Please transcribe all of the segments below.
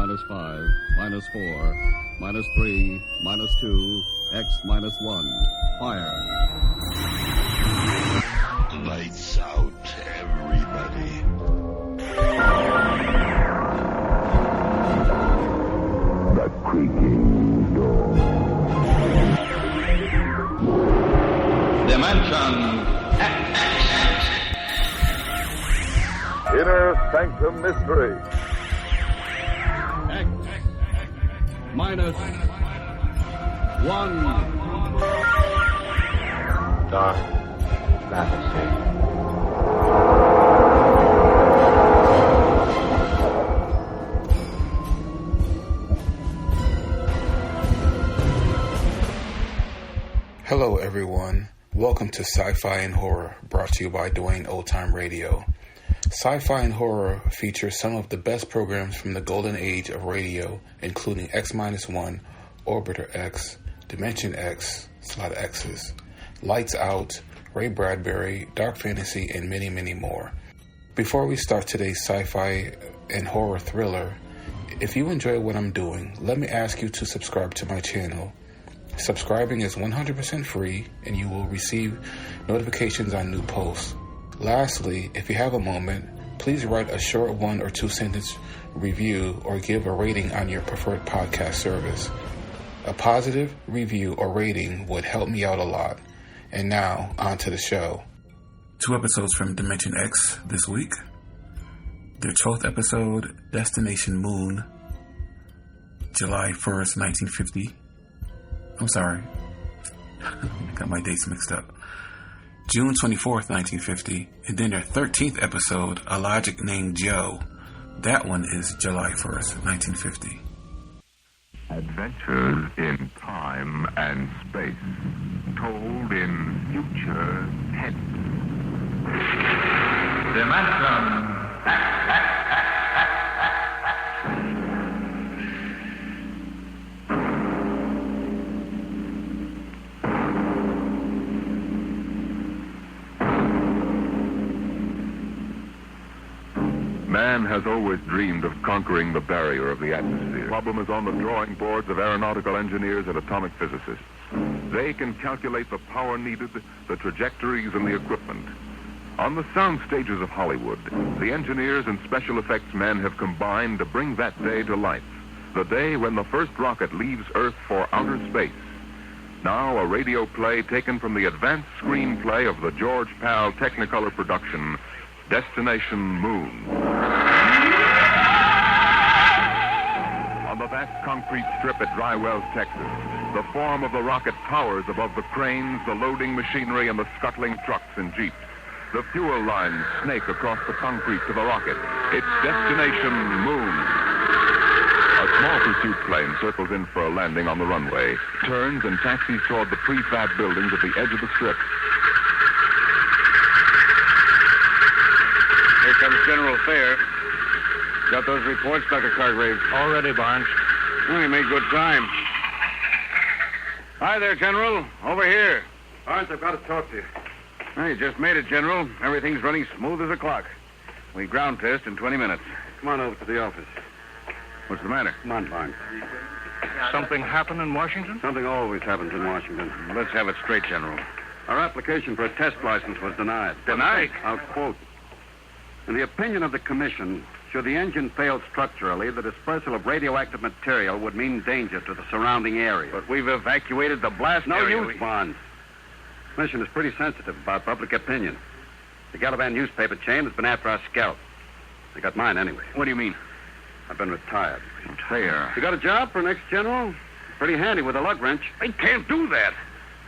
minus 5, minus 4, minus 3, minus 2, X minus 1. Fire. Lights out, everybody. The creaking door. Dimension X. Inner Sanctum Mystery. X minus 1. Dark fantasy. Hello everyone, welcome to Sci-Fi and Horror, brought to you by Dwayne Old Time Radio. Sci-Fi and Horror features some of the best programs from the golden age of radio, including X-1, Orbiter X, Dimension X, it's a lot of X's, Lights Out, Ray Bradbury, Dark Fantasy, and many, many more. Before we start today's sci-fi and horror thriller, if you enjoy what I'm doing, let me ask you to subscribe to my channel. Subscribing is 100% free, and you will receive notifications on new posts. Lastly, if you have a moment, please write a short 1 or 2 sentence review or give a rating on your preferred podcast service. A positive review or rating would help me out a lot. And now, on to the show. 2 episodes from Dimension X this week. Their 12th episode, Destination Moon, July 1st, 1950. I'm sorry. Got my dates mixed up. June 24th, 1950. And then their 13th episode, A Logic Named Joe. That one is July 1st, 1950. Adventures in time and space, told in future tense. Dimension X. Man has always dreamed of conquering the barrier of the atmosphere. The problem is on the drawing boards of aeronautical engineers and atomic physicists. They can calculate the power needed, the trajectories, and the equipment. On the sound stages of Hollywood, the engineers and special effects men have combined to bring that day to life. The day when the first rocket leaves Earth for outer space. Now a radio play taken from the advanced screenplay of the George Pal Technicolor production, Destination Moon. On the vast concrete strip at Dry Wells, Texas, the form of the rocket towers above the cranes, the loading machinery, and the scuttling trucks and jeeps. The fuel lines snake across the concrete to the rocket. It's Destination Moon. A small pursuit plane circles in for a landing on the runway, turns and taxis toward the prefab buildings at the edge of the strip. Here comes General Fair. Got those reports, Dr. Cargrave? Already, Barnes. We made good time. Hi there, General. Over here. Barnes, I've got to talk to you. You just made it, General. Everything's running smooth as a clock. We ground test in 20 minutes. Come on over to the office. What's the matter? Come on, Barnes. Something happened in Washington? Something always happens in Washington. Well, let's have it straight, General. Our application for a test license was denied. Denied? I'll quote. In the opinion of the commission, should the engine fail structurally, the dispersal of radioactive material would mean danger to the surrounding area. But we've evacuated the blast No area. use, Barnes. The commission is pretty sensitive about public opinion. The Galavan newspaper chain has been after our scalp. They got mine anyway. What do you mean? I've been retired. Fair. You got a job for next general? Pretty handy with a lug wrench. They can't do that.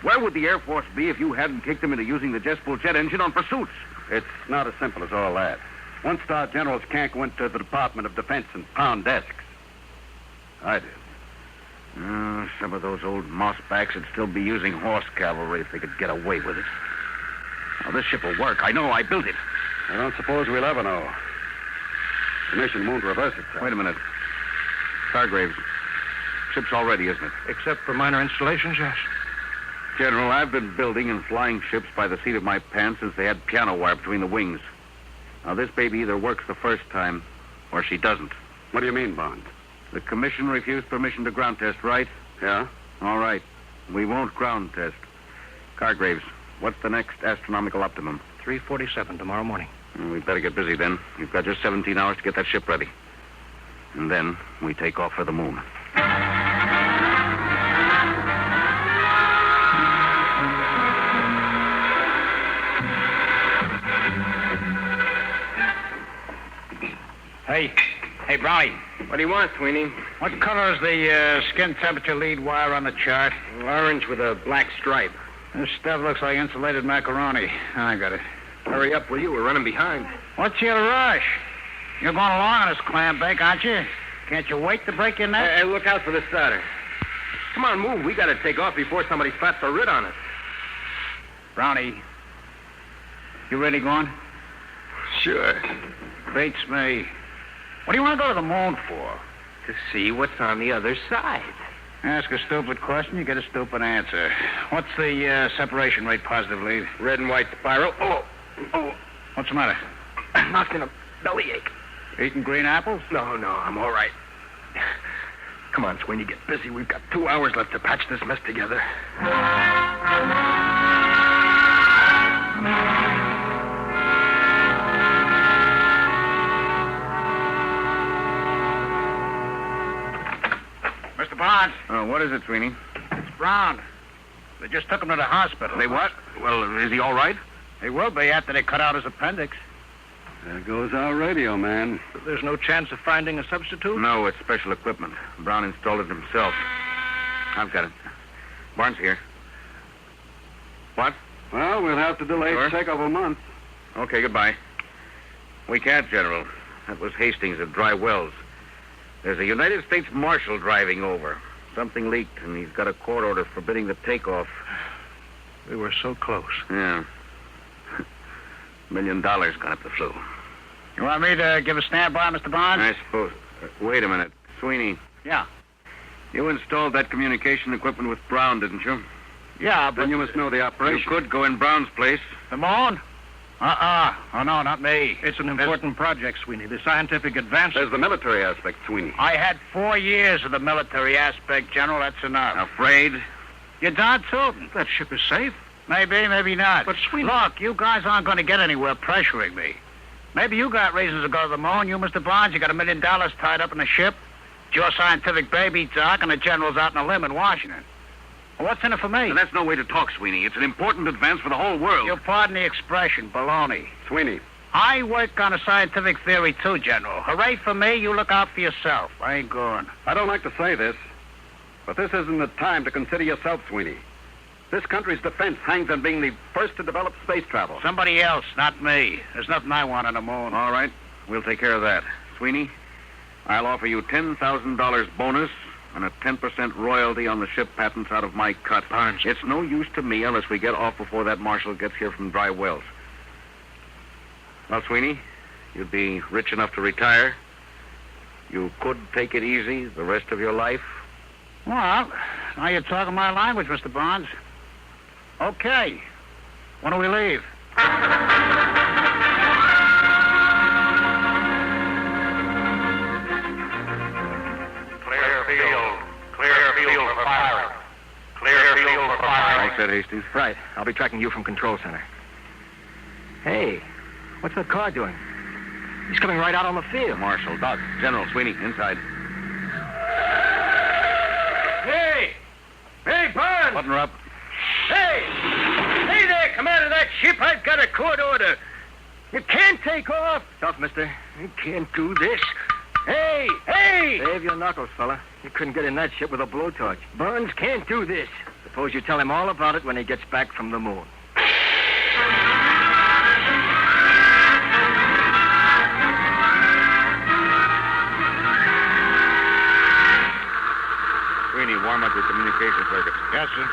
Where would the Air Force be if you hadn't kicked them into using the jet-fuel jet engine on pursuits? It's not as simple as all that. One-star generals can't go into the Department of Defense and pound desks. I did. Some of those old mossbacks would still be using horse cavalry if they could get away with it. Now, this ship will work. I know. I built it. I don't suppose we'll ever know. The mission won't reverse itself. Wait a minute. Cargraves, ship's all ready, isn't it? Except for minor installations, yes. General, I've been building and flying ships by the seat of my pants since they had piano wire between the wings. Now, this baby either works the first time or she doesn't. What do you mean, Bond? The commission refused permission to ground test, right? Yeah? All right. We won't ground test. Cargraves, what's the next astronomical optimum? 3:47 tomorrow morning. We'd better get busy then. We've got just 17 hours to get that ship ready. And then we take off for the moon. Hey, Brownie. What do you want, Sweeney? What color is the skin temperature lead wire on the chart? Orange with a black stripe. This stuff looks like insulated macaroni. I got it. Hurry up, will you? We're running behind. What's your rush? You're going along on this clam bake, aren't you? Can't you wait to break your neck? Hey, look out for the starter. Come on, move. We got to take off before somebody flats a writ on us. Brownie, you really going? Sure. Beats me. What do you want to go to the moon for? To see what's on the other side. Ask a stupid question, you get a stupid answer. What's the separation rate positive lead? Red and white spiral. Oh. What's the matter? I'm knocked in a bellyache. Eating green apples? No, I'm all right. Come on, Sweeney, get busy. We've got 2 hours left to patch this mess together. Mr. Barnes. Oh, what is it, Sweeney? It's Brown. They just took him to the hospital. They what? Well, is he all right? He will be after they cut out his appendix. There goes our radio, man. There's no chance of finding a substitute? No, it's special equipment. Brown installed it himself. I've got it. Barnes here. What? Well, we'll have to delay Sure. the takeoff a month. Okay, goodbye. We can't, General. That was Hastings at Dry Wells. There's a United States Marshal driving over. Something leaked, and he's got a court order forbidding the takeoff. We were so close. Yeah. $1 million gone up the flue. You want me to give a standby, Mr. Barnes? I suppose. Wait a minute. Sweeney, Yeah. you installed that communication equipment with Brown, didn't you? Yeah, but Then you must know the You operation. could go in Brown's place. the moon? Oh, no, not me. It's an important project, Sweeney. The scientific advance. There's the military aspect, Sweeney. I had 4 years of the military aspect, General. That's enough. Afraid? You're darn tootin'. That ship is safe. Maybe, maybe not. But, Sweeney... Look, you guys aren't going to get anywhere pressuring me. Maybe you got reasons to go to the moon. You, Mr. Barnes, you got $1 million tied up in a ship. It's your scientific baby, Doc, and the General's out on a limb in Washington. Well, what's in it for me? Now, that's no way to talk, Sweeney. It's an important advance for the whole world. You pardon the expression, baloney. Sweeney. I work on a scientific theory, too, General. Hooray for me, you look out for yourself. I ain't going. I don't like to say this, but this isn't the time to consider yourself, Sweeney. This country's defense hangs on being the first to develop space travel. Somebody else, not me. There's nothing I want on the moon. All right. We'll take care of that. Sweeney, I'll offer you $10,000 bonus and a 10% royalty on the ship patents out of my cut. Barnes. It's no use to me unless we get off before that marshal gets here from Dry Wells. Well, Sweeney, you'd be rich enough to retire. You could take it easy the rest of your life. Well, now you're talking my language, Mr. Barnes. Okay. When do we leave? Clear field for firing. Clear field for firing. All set, Hastings. Right. I'll be tracking you from Control Center. Hey, what's that car doing? He's coming right out on the field. Marshal, Doc, General, Sweeney, inside. Hey! Hey, Barnes! Button her up. Hey! Hey there, commander of that ship. I've got a court order. You can't take off. Tough, mister. You can't do this. Hey! Hey! Save your knuckles, fella. You couldn't get in that ship with a blowtorch. Barnes can't do this. Suppose you tell him all about it when he gets back from the moon. Sweeney, warm up your communication circuit. Yes, sir.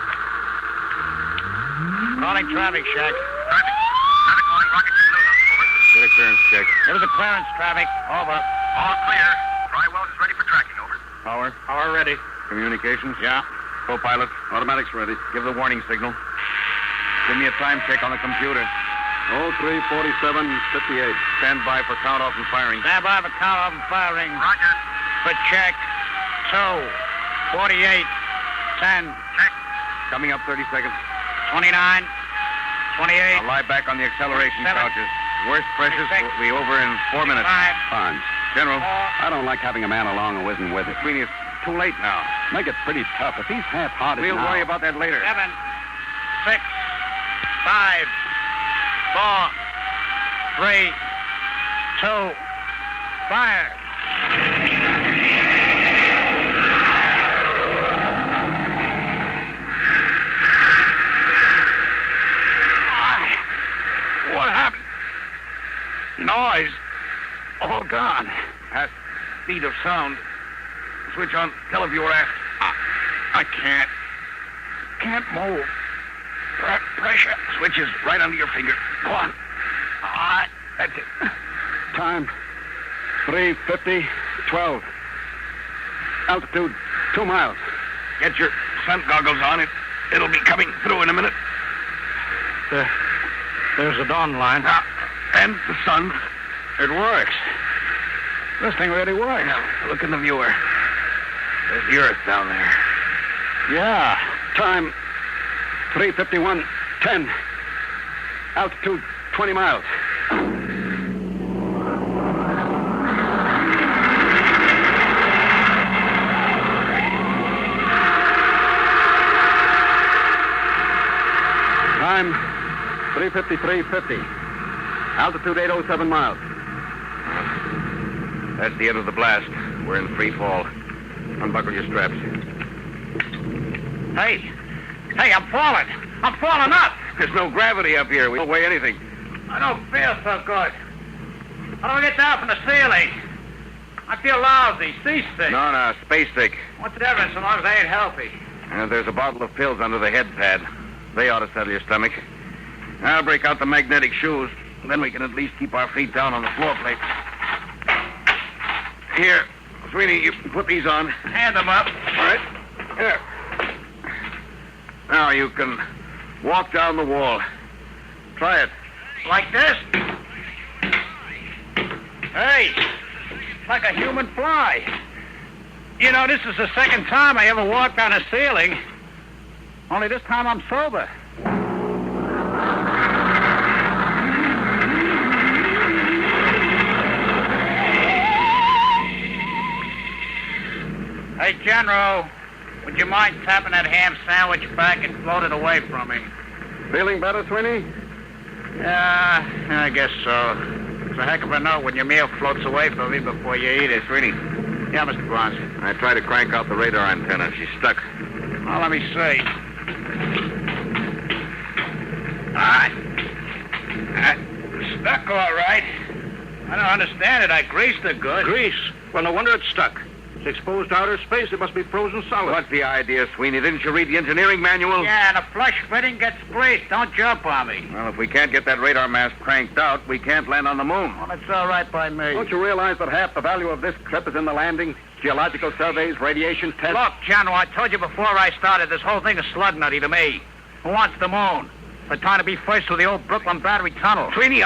Calling traffic, Shack. Traffic calling rocket to Pluto. Over. Get a clearance check. There was a clearance, traffic. Over. All clear. Dry Wells is ready for tracking. Over. Power. Power ready. Communications. Yeah. Co-pilot. Automatics ready. Give the warning signal. Give me a time check on the computer. 03:47:58. Stand by for count off and firing. Stand by for count off and firing. Roger. For check. 48, 10. Check. Coming up 30 seconds. 29, 28. I'll lie back on the acceleration 7. couches. Worst pressures 6. will be over in 4 minutes. 5. Bonds, General, I don't like having a man along who isn't with it. Sweeney, it's too late now. Make it pretty tough. If he's half-hearted We'll now... worry about that later. 7, 6, 5, 4, 3, 2, fire. What happened? Noise. All gone. At speed of sound. Switch on televiewer aft. I can't. Can't move. Pressure. Switch is right under your finger. Go on. That's it. Time, 3:50, 12. Altitude, 2 miles. Get your sun goggles on. It'll be coming through in a minute. There's the dawn line. And the sun. It works. This thing really works. Now, look in the viewer. There's the earth down there. Yeah. Time, 3:51, 10. Altitude, 20 miles. Time, 3:53:50. Altitude 807 miles. That's the end of the blast. We're in free fall. Unbuckle your straps. Hey, I'm falling. I'm falling up. There's no gravity up here. We don't weigh anything. I don't feel so good. How do I get down from the ceiling? I feel lousy, seasick. No, space sick. What's the difference so long as I ain't healthy? There's a bottle of pills under the head pad. They ought to settle your stomach. I'll break out the magnetic shoes. Then we can at least keep our feet down on the floor plate. Here, Sweeney, you put these on. Hand them up. All right. Here. Now you can walk down the wall. Try it. Like this? Hey, like a human fly. You know, this is the second time I ever walked on a ceiling. Only this time I'm sober. Hey, General, would you mind tapping that ham sandwich back and float it away from me? Feeling better, Sweeney? Yeah, I guess so. It's a heck of a note when your meal floats away from me before you eat it. Sweeney, Yeah, Mr. Bronze. I tried to crank out the radar antenna. She's stuck. Well, let me see. All right. Stuck all right. I don't understand it. I greased it good. Grease? Well, no wonder it's stuck. It's exposed to outer space. It must be frozen solid. What's the idea, Sweeney? Didn't you read the engineering manual? Yeah, and a flush fitting gets greased. Don't jump on me. Well, if we can't get that radar mast cranked out, we can't land on the moon. Well, it's all right by me. Don't you realize that half the value of this trip is in the landing? Geological surveys, radiation tests. Look, General, I told you before I started, this whole thing is slug nutty to me. Who wants the moon? They're trying to be first with the old Brooklyn Battery Tunnel. Sweeney,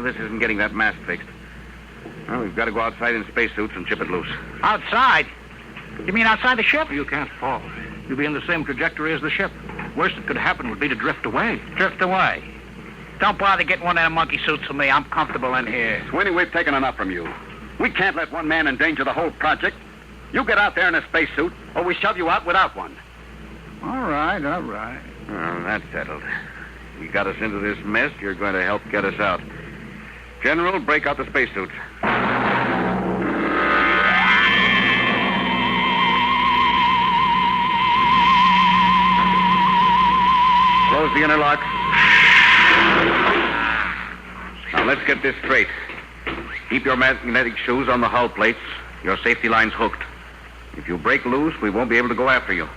this isn't getting that mast fixed. Well, we've got to go outside in spacesuits and chip it loose. Outside? You mean outside the ship? You can't fall. You'll be in the same trajectory as the ship. Worst that could happen would be to drift away. Drift away. Don't bother getting one of them monkey suits for me. I'm comfortable in here. Sweeney, we've taken enough from you. We can't let one man endanger the whole project. You get out there in a spacesuit, or we shove you out without one. All right, all right. Well, that's settled. You got us into this mess. You're going to help get us out. General, break out the spacesuits. Close the inner lock. Now, let's get this straight. Keep your magnetic shoes on the hull plates. Your safety line's hooked. If you break loose, we won't be able to go after you.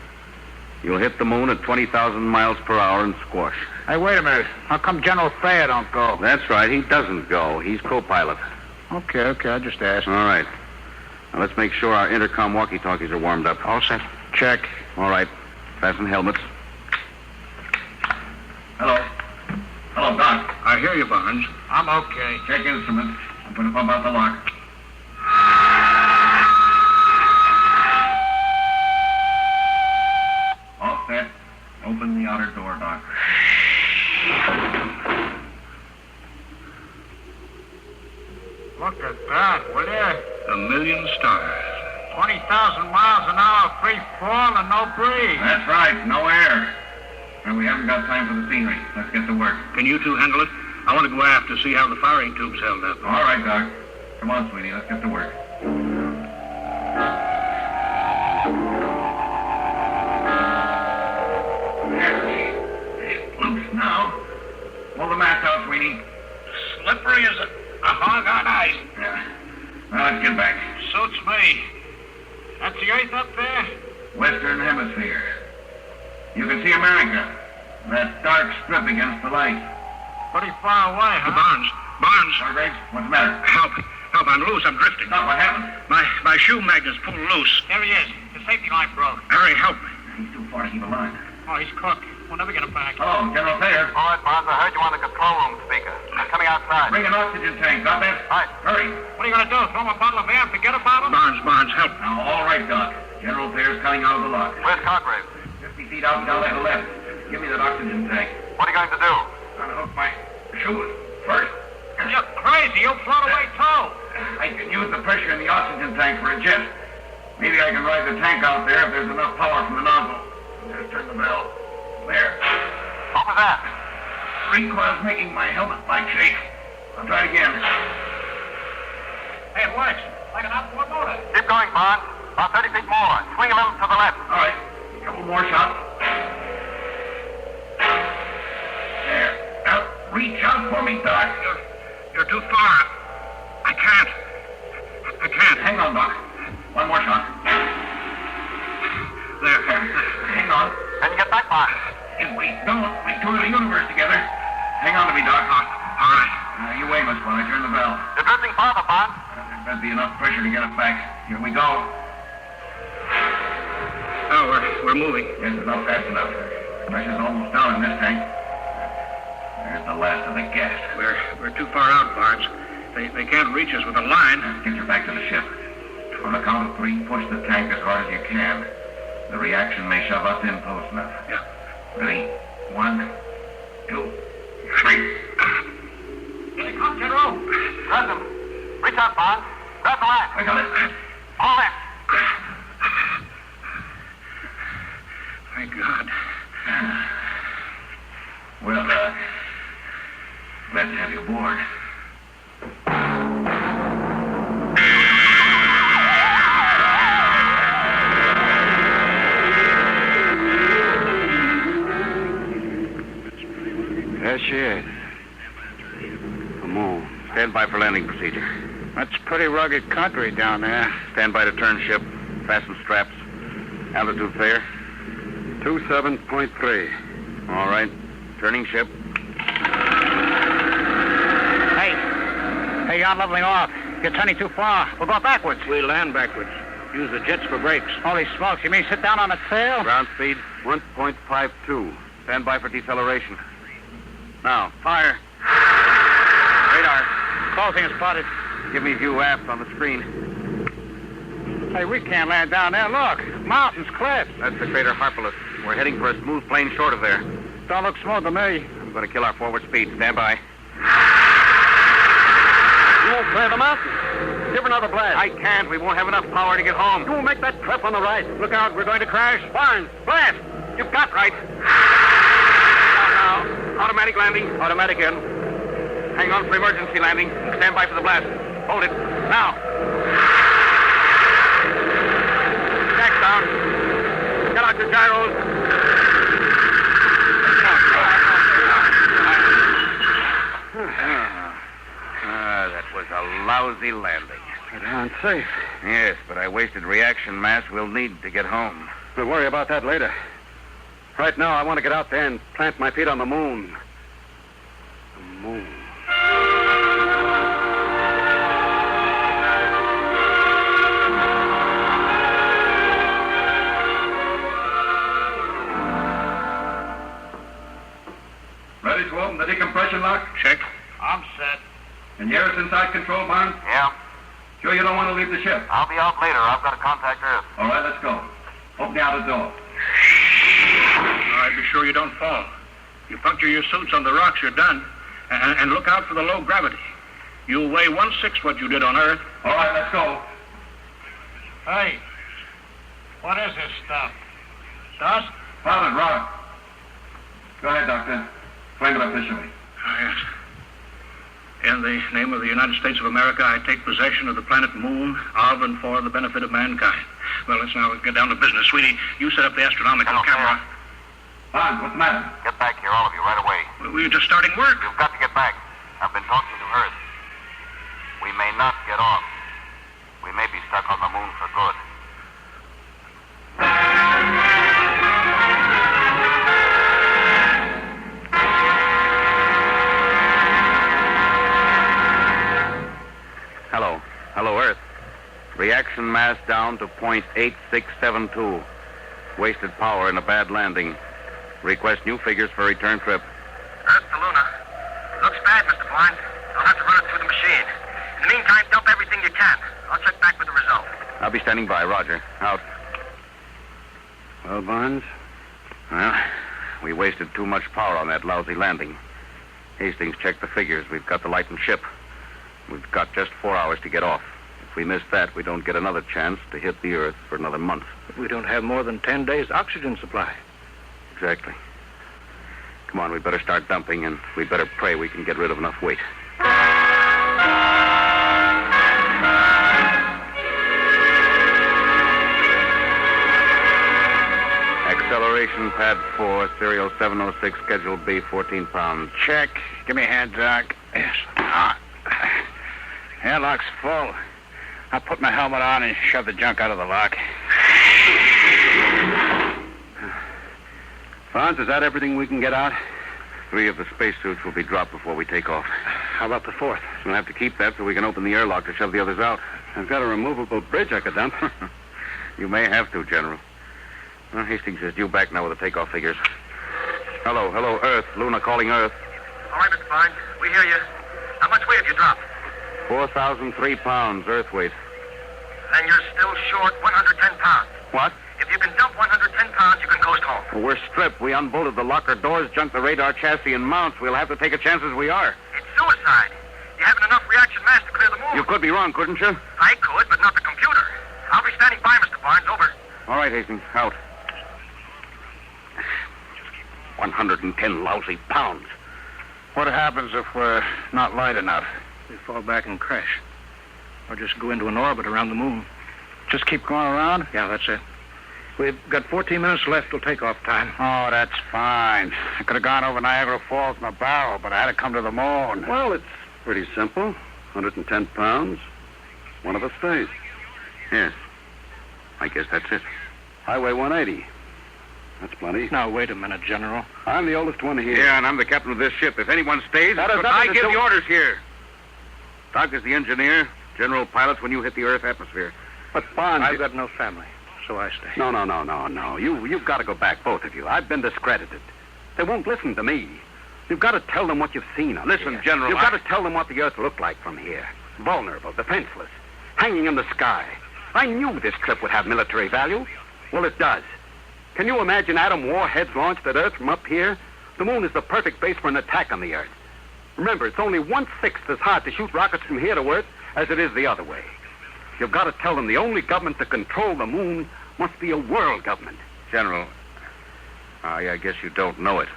You'll hit the moon at 20,000 miles per hour and squash. Hey, wait a minute. How come General Thayer don't go? That's right. He doesn't go. He's co-pilot. Okay, I just asked. All right. Now, let's make sure our intercom walkie-talkies are warmed up. All set. Check. All right. Fasten helmets. Hello, Doc. I hear you, Barnes. I'm okay. Check instruments. I'm going to pump out the lock. Look at that, will you? 1,000,000 stars. 20,000 miles an hour, free fall, and no breeze. That's right, no air. And we haven't got time for the scenery. Let's get to work. Can you two handle it? I want to go aft to see how the firing tube's held up. All right, Doc. Come on, sweetie. Let's get to work. Loose now. Pull the mast out, sweetie. Slippery as a hog on ice. Yeah. Now let's get back. Suits me. That's the Earth up there? Western Hemisphere. You can see America. That dark strip against the light. Pretty far away, huh? Barnes. Hargraves, what's the matter? Help, I'm loose. I'm drifting. Doc, what happened? My shoe magnet's pulled loose. There he is. The safety line broke. Harry, help me. He's too far to keep a line. Oh, he's cooked. We'll never get him back. Hello, General Thayer. All right, Barnes, I heard you on the control room speaker. I'm coming outside. Bring an oxygen tank. Got that? Right. Hurry. What are you going to do? Throw him a bottle of air and forget about him? Barnes, help. Now, all right, Doc. General Thayer's coming out of the lock. Where's Caldwell? 50 feet out and down to the left. Give me that oxygen tank. What are you going to do? Unhook my shoes first. You're crazy. You'll float away, too. I can use the pressure in the oxygen tank for a jet. Maybe I can ride the tank out there if there's enough power from the nozzle. Just turn the valve. There. What was that? Recoil's making my helmet light shake. I'll try it again. Hey, it works. Like an outboard motor. Keep going, Barnes. About 30 feet more. Swing a little to the left. All right. A couple more shots. There. Now, reach out for me, Doc. You're too far. I can't. Hang on, Doc. One more shot. There. Hang on. Can you get back, Barnes? If we don't, we tour the universe together. Hang on to me, Doc. All right. You wait, Miss, while I turn the valve. You're drifting farther, Barnes. There better be enough pressure to get us back. Here we go. Oh, we're moving. Yes, it's not fast enough. Pressure's almost down in this tank. There's the last of the gas. We're too far out, Barnes. They can't reach us with a line. Get you back to the ship. On the count of 3, push the tank as hard as you can. The reaction may shove us in close enough. Yeah. Ready? 1, 2, 3. Here they come, General. Grab them. Reach out, Barnes. Grab the line. I got it. All in. Thank God. Well, glad to have you aboard. There she is. The moon. Stand by for landing procedure. That's pretty rugged country down there. Stand by to turn ship. Fasten straps. Altitude Thayer. 27.3. All right. Turning ship. Hey, you're leveling off. You're turning too far. We'll go backwards. We land backwards. Use the jets for brakes. Holy smokes, you mean sit down on the tail? Ground speed 1.52. Stand by for deceleration. Now, fire. Radar. Closing is spotted. Give me view aft on the screen. Hey, we can't land down there. Look, mountains, cliffs. That's the crater Harpalus. We're heading for a smooth plane short of there. Don't look smooth to me. I'm going to kill our forward speed. Stand by. You won't clear the mountain. Give another blast. I can't. We won't have enough power to get home. You will make that trip on the right. Look out, we're going to crash. Barnes, blast. You've got right. Now. Automatic landing. Automatic in. Hang on for emergency landing. Stand by for the blast. Hold it. Now. Jack down. Get out your gyros. That was a lousy landing. It ain't safe. Yes, but I wasted reaction mass we'll need to get home. We'll worry about that later. Right now, I want to get out there and plant my feet on the moon. The moon. Ready to open the decompression lock? Check. I'm set. And Harris inside control, Barnes? Yeah. Sure you don't want to leave the ship? I'll be out later. I've got to contact Earth. All right, let's go. Open the outer door. All right, be sure you don't fall. You puncture your suits on the rocks, you're done. And look out for the low gravity. You weigh 1/6 what you did on Earth. All right, let's go. Hey, what is this stuff? Dust? Pilot, Robert. Go ahead, Doctor. Explain it officially. Yes. In the name of the United States of America, I take possession of the planet Moon of and for the benefit of mankind. Well, let's now get down to business. Sweetie, you set up the astronomical camera. Bond, what's the matter? Get back here, all of you, right away. We were just starting work. You've got to get back. I've been talking to Earth. We may not get off. We may be stuck on the moon for good. Hello, Earth. Reaction mass down to 0.8672. Wasted power in a bad landing. Request new figures for return trip. Earth to Luna. Looks bad, Mr. Barnes. I'll have to run it through the machine. In the meantime, dump everything you can. I'll check back with the result. I'll be standing by. Roger. Out. Well, Barnes? Well, we wasted too much power on that lousy landing. Hastings checked the figures. We've got the lightened ship. We've got just 4 hours to get off. If we miss that, we don't get another chance to hit the Earth for another month. We don't have more than 10 days' oxygen supply. Exactly. Come on, we better start dumping, and we better pray we can get rid of enough weight. Acceleration pad 4, serial 706, schedule B, 14 pounds. Check. Give me a hand, Doc. Yes. Airlock's full. I'll put my helmet on and shove the junk out of the lock. Barnes, is that everything we can get out? 3 of the spacesuits will be dropped before we take off. How about the 4th? We'll have to keep that so we can open the airlock to shove the others out. I've got a removable bridge I could dump. You may have to, General. Well, Hastings is due back now with the takeoff figures. Hello, Earth. Luna calling Earth. All right, Mr. Barnes. We hear you. How much weight have you dropped? 4,003 pounds, Earth weight. Then you're still short 110 pounds. What? If you can dump 110 pounds, you can coast home. Well, we're stripped. We unbolted the locker doors, junked the radar chassis and mounts. We'll have to take a chance as we are. It's suicide. You haven't enough reaction mass to clear the moon. You could be wrong, couldn't you? I could, but not the computer. I'll be standing by, Mr. Barnes. Over. All right, Hastings. Out. 110 lousy pounds. What happens if we're not light enough? We fall back and crash. Or just go into an orbit around the moon. Just keep going around? Yeah, that's it. We've got 14 minutes left till takeoff time. Oh, that's fine. I could have gone over Niagara Falls in a barrel, but I had to come to the moon. Well, it's pretty simple. 110 pounds. One of us stays. Yes. I guess that's it. I weigh 180. That's plenty. Now, wait a minute, General. I'm the oldest one here. Yeah, and I'm the captain of this ship. If anyone stays, That has I nothing to give do- the orders here. Doc is the engineer. General pilots when you hit the Earth atmosphere. But Barnes... I've got no family, so I stay. No. You've got to go back, both of you. I've been discredited. They won't listen to me. You've got to tell them what you've seen up Listen, here. General, You've got to tell them what the Earth looked like from here. Vulnerable, defenseless, hanging in the sky. I knew this trip would have military value. Well, it does. Can you imagine atom warheads launched at Earth from up here? The moon is the perfect base for an attack on the Earth. Remember, it's only 1/6 as hard to shoot rockets from here to Earth as it is the other way. You've got to tell them the only government to control the moon must be a world government. General, I guess you don't know it.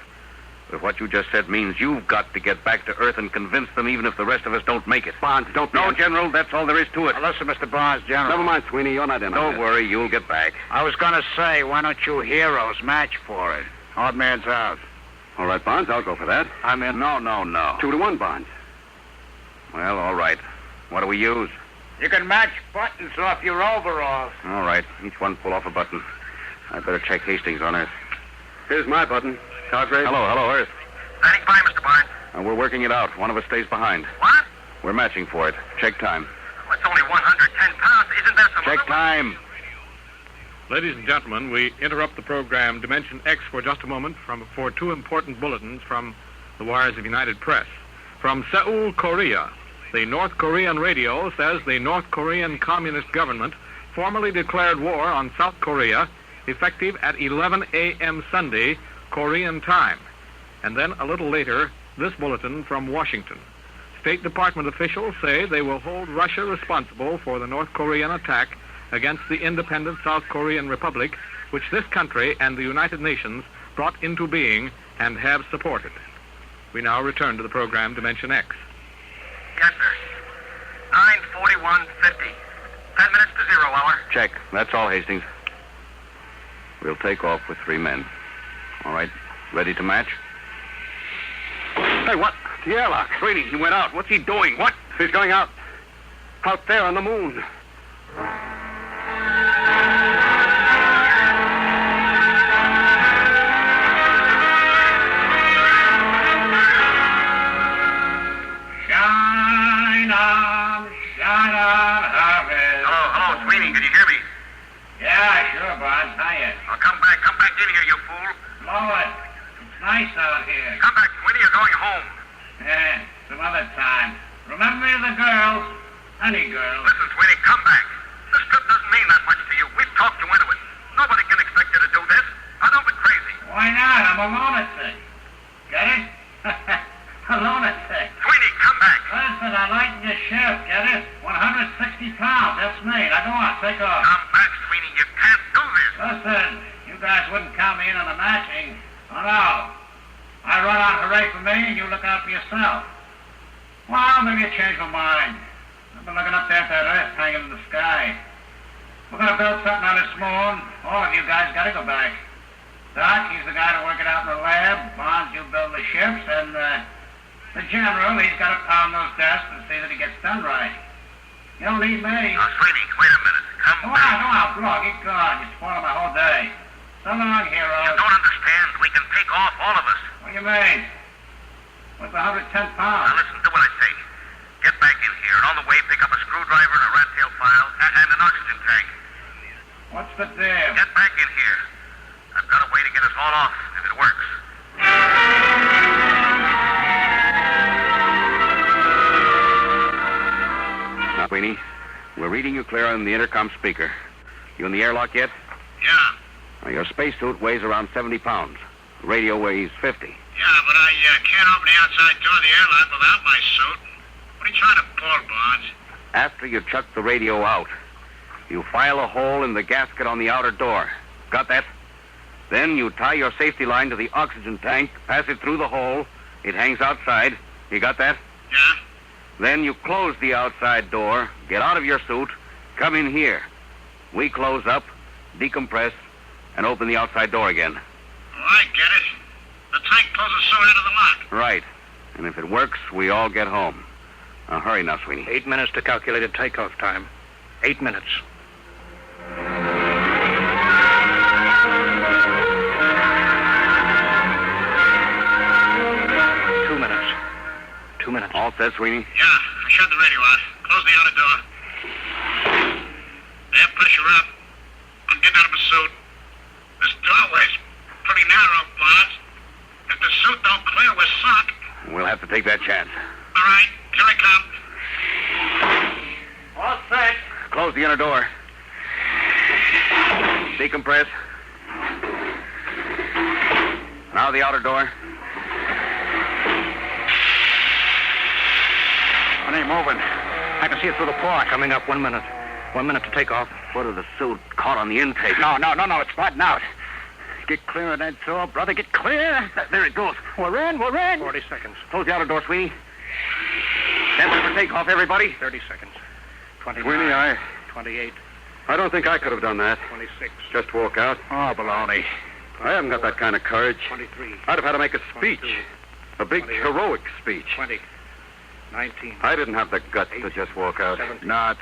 But what you just said means you've got to get back to Earth and convince them even if the rest of us don't make it. Barnes, don't be... No, General, that's all there is to it. Now, listen, Mr. Barnes, General. Never mind, Sweeney. You're not in on Don't this. worry, you'll get back. I was going to say, why don't you heroes match for it? Odd man's out. All right, Barnes, I'll go for that. I'm in. No. 2-1, Barnes. Well, all right. What do we use? You can match buttons off your overalls. All right. Each one pull off a button. I better check Hastings on Earth. Here's my button. Cartwright. Hello, Earth. Standing by, Mr. Barnes. We're working it out. One of us stays behind. What? We're matching for it. Check time. Well, it's only 110 pounds. Isn't there some... Check time. Ladies and gentlemen, we interrupt the program Dimension X for just a moment for 2 important bulletins from the wires of United Press. From Seoul, Korea, the North Korean radio says the North Korean Communist government formally declared war on South Korea, effective at 11 a.m. Sunday, Korean time. And then a little later, this bulletin from Washington. State Department officials say they will hold Russia responsible for the North Korean attack against the independent South Korean Republic, which this country and the United Nations brought into being and have supported. We now return to the program Dimension X. Yes, sir. 9:41:50. 10 minutes to 0 hour. Check. That's all, Hastings. We'll take off with 3 men. All right. Ready to match? Hey, what? The airlock. Sweeney, he went out. What's he doing? What? He's going out. Out there on the moon. Shine on, Harvey. Hello, Sweeney. Can you hear me? Yeah, sure, Bonds. Hiya. Oh, come back in here, you fool. Blow it. It's nice out here. Come back, Sweeney. You're going home. Yeah, some other time. Remember the girls? Any girls. Listen, Sweeney, come back. This trip doesn't mean that much to you. We've talked you into it. Nobody can expect you to do this. Now, don't be crazy. Why not? I'm a lunatic. Get it? A lunatic. Sweeney, come back. Listen, I lighten your ship, get it? 160 pounds, that's me. Now go on, take off. Come back, Sweeney. You can't do this. Listen, you guys wouldn't count me in on the matching. Oh, no. I run on hooray for me, and you look out for yourself. Well, maybe you change my mind. I've been looking up there at that earth hanging in the sky. We're going to build something on this moon. All of you guys got to go back. Doc, he's the guy to work it out in the lab. Bonds, you build the ships, and the general, he's got to pound those desks and see that he gets done right. You don't need me. Now, Sweeney, wait a minute. Come back. Go on, blow. Get going. You're spoiling my whole day. So long, heroes. You don't understand. We can take off, all of us. What do you mean? What's 110 Now, pounds? listen to what I say. Get back in here, and on the way, pick up a screwdriver and a rat tail file and an oxygen tank. What's the deal? Get back in here. I've got a way to get us all off, if it works. Now, Sweeney, we're reading you clear on the intercom speaker. You in the airlock yet? Yeah. Now, your spacesuit weighs around 70 pounds. The radio weighs 50. Yeah, but I can't open the outside door of the airlock without my suit. What are you trying to pull, Bonds? After you chuck the radio out, you file a hole in the gasket on the outer door. Got that? Then you tie your safety line to the oxygen tank, pass it through the hole. It hangs outside. You got that? Yeah? Then you close the outside door, get out of your suit, come in here. We close up, decompress, and open the outside door again. Oh, I get it. The tank pulls the suit out of the lock. Right. And if it works, we all get home. Now, hurry now, Sweeney. 8 minutes to calculated takeoff time. 8 minutes. Two minutes. All set, Sweeney? Yeah, I shut the radio out. Close the outer door. Air pressure up. I'm getting out of my suit. This doorway's pretty narrow, Bonds. If the suit don't clear, we're sunk. We'll have to take that chance. All right, here I come. All set. Close the inner door. Decompress. Now the outer door. It ain't moving. I can see it through the port. Coming up 1 minute. 1 minute to take off. Foot of the suit caught on the intake. No. It's flooding out. Get clear of that door, brother. Get clear. There it goes. We're in. 40 seconds. Close the outer door, Sweeney. Stand by for takeoff, everybody. 30 seconds. 29. Sweeney, 28. I don't think I could have done that. 26. Just walk out. Oh, baloney. I haven't got that kind of courage. 23. I'd have had to make a speech. 22, A big, 28, heroic speech. 20. 19. I didn't have the guts to just walk out. 17. No, it's...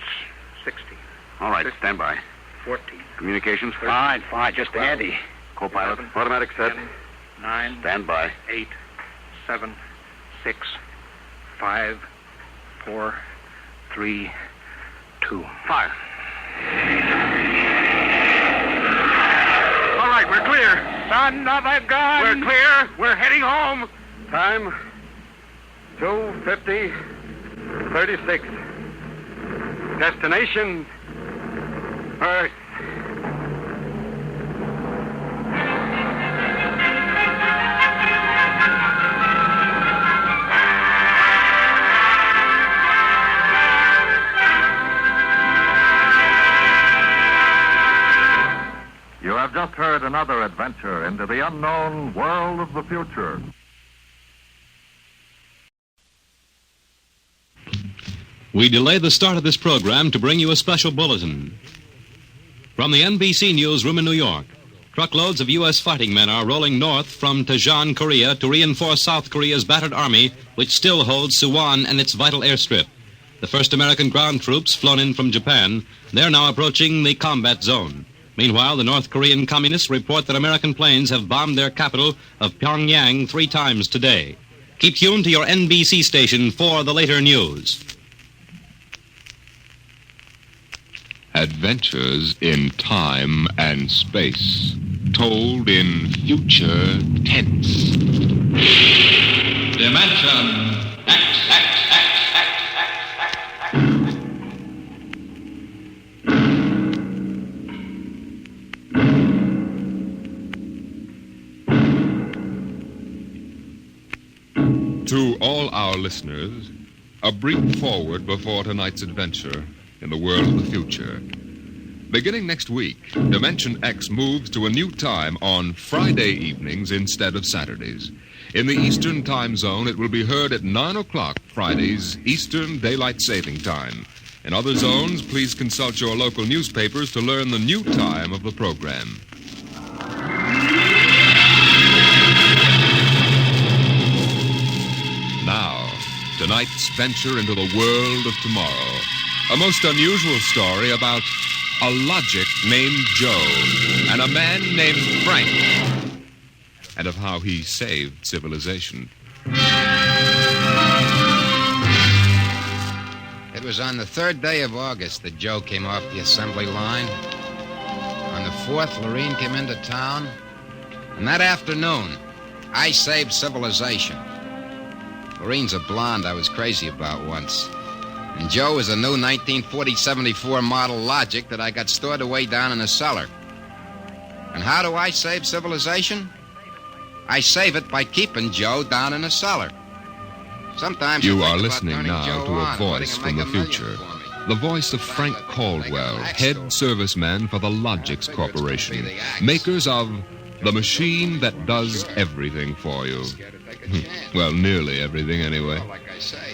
16. All right, stand by. 14. Communications? Fine. Just 12. handy. Co-pilot. 11, Automatic set. 10, 9. Stand by. 8, 7, 6, 5, 4, 3, 2. Fire. All right, we're clear. Son of a gun! We're clear. We're heading home. Time 2:50, 36. Destination Earth. have just heard another adventure into the unknown world of the future. We delay the start of this program to bring you a special bulletin. From the NBC Newsroom in New York, truckloads of U.S. fighting men are rolling north from Daejeon, Korea, to reinforce South Korea's battered army, which still holds Suwon and its vital airstrip. The first American ground troops flown in from Japan, they're now approaching the combat zone. Meanwhile, the North Korean communists report that American planes have bombed their capital of Pyongyang 3 times today. Keep tuned to your NBC station for the later news. Adventures in time and space, told in future tense. Dimension X. To all our listeners, a brief forward before tonight's adventure in the world of the future. Beginning next week, Dimension X moves to a new time on Friday evenings instead of Saturdays. In the Eastern Time Zone, it will be heard at 9 o'clock Fridays, Eastern Daylight Saving Time. In other zones, please consult your local newspapers to learn the new time of the program. Now, tonight's venture into the world of tomorrow. A most unusual story about a logic named Joe and a man named Frank, and of how he saved civilization. It was on the 3rd day of August that Joe came off the assembly line. On the 4th, Maureen came into town. And that afternoon, I saved civilization. Maureen's a blonde I was crazy about once. And Joe is a new 1940-74 model Logic that I got stored away down in the cellar. And how do I save civilization? I save it by keeping Joe down in the cellar. Sometimes you are listening now to a voice from the future. The voice of Frank Caldwell, head serviceman for the Logix Corporation, makers of the machine that does everything for you. Well, nearly everything, anyway.